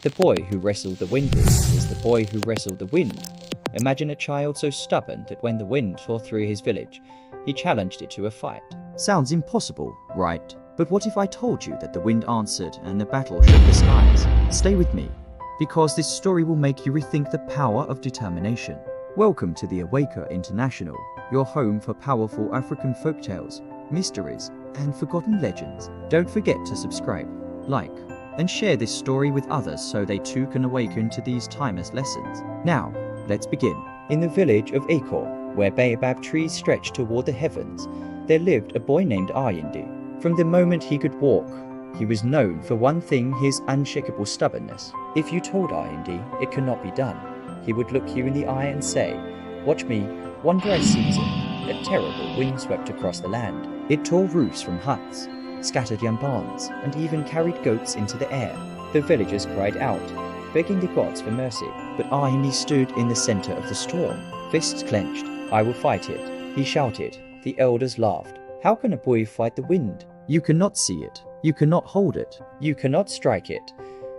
The boy who wrestled the wind is the boy who wrestled the wind. Imagine a child so stubborn that when the wind tore through his village, he challenged it to a fight. Sounds impossible, right? But what if I told you that the wind answered and the battle shook the skies? Stay with me, because this story will make you rethink the power of determination. Welcome to the Awaker International, your home for powerful African folktales, mysteries, and forgotten legends. Don't forget to subscribe, like, and share this story with others so they too can awaken to these timeless lessons. Now, let's begin. In the village of Akorò, where baobab trees stretched toward the heavens, there lived a boy named Ayinde. From the moment he could walk, he was known for one thing: his unshakable stubbornness. If you told Ayinde it cannot be done, he would look you in the eye and say, "Watch me, one dry season." A terrible wind swept across the land. It tore roofs from huts, scattered young barns, and even carried goats into the air. The villagers cried out, begging the gods for mercy. But Ayinde stood in the center of the storm, fists clenched. "I will fight it," he shouted. The elders laughed. "How can a boy fight the wind? You cannot see it. You cannot hold it. You cannot strike it."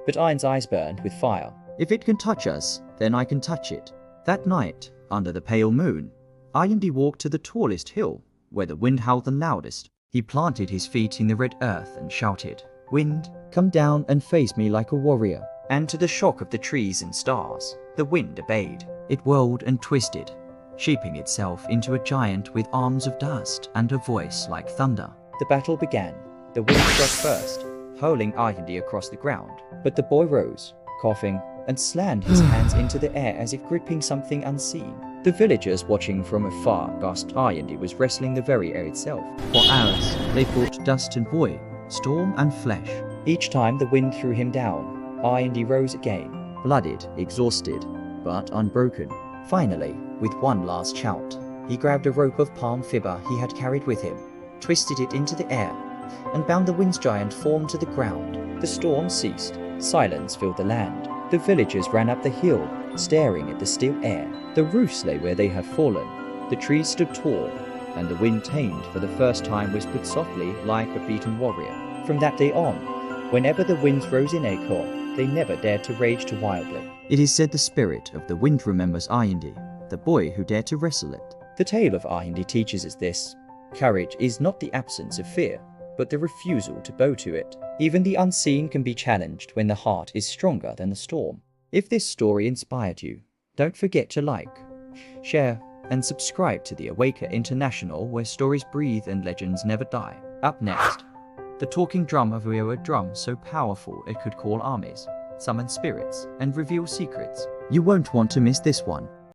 But Ayende's eyes burned with fire. If it can touch us, then I can touch it. That night, under the pale moon, Ayinde walked to the tallest hill, where the wind howled the loudest. He planted his feet in the red earth and shouted, "Wind, come down and face me like a warrior." And to the shock of the trees and stars, the wind obeyed. It whirled and twisted, shaping itself into a giant with arms of dust and a voice like thunder. The battle began. The wind struck first, hurling Ayinde across the ground. But the boy rose, coughing, and slammed his hands into the air as if gripping something unseen. The villagers watching from afar gasped. Ayinde was wrestling the very air itself. For hours, they fought dust and boy, storm and flesh. Each time the wind threw him down, Ayinde rose again, Blooded, exhausted, but unbroken. Finally, with one last shout, he grabbed a rope of palm fiber he had carried with him, twisted it into the air, and bound the wind's giant form to the ground. The storm ceased. Silence filled the land. The villagers ran up the hill, staring at the still air. The roofs lay where they had fallen. The trees stood tall, and the wind tamed for the first time whispered softly like a beaten warrior. From that day on, whenever the winds rose in Akorò, they never dared to rage too wildly. It is said the spirit of the wind remembers Ayinde, the boy who dared to wrestle it. The tale of Ayinde teaches us this: courage is not the absence of fear, but the refusal to bow to it. Even the unseen can be challenged when the heart is stronger than the storm. If this story inspired you, don't forget to like, share, and subscribe to the Awaker International, where stories breathe and legends never die. Up next, the talking drum of a drum so powerful it could call armies, summon spirits, and reveal secrets. You won't want to miss this one.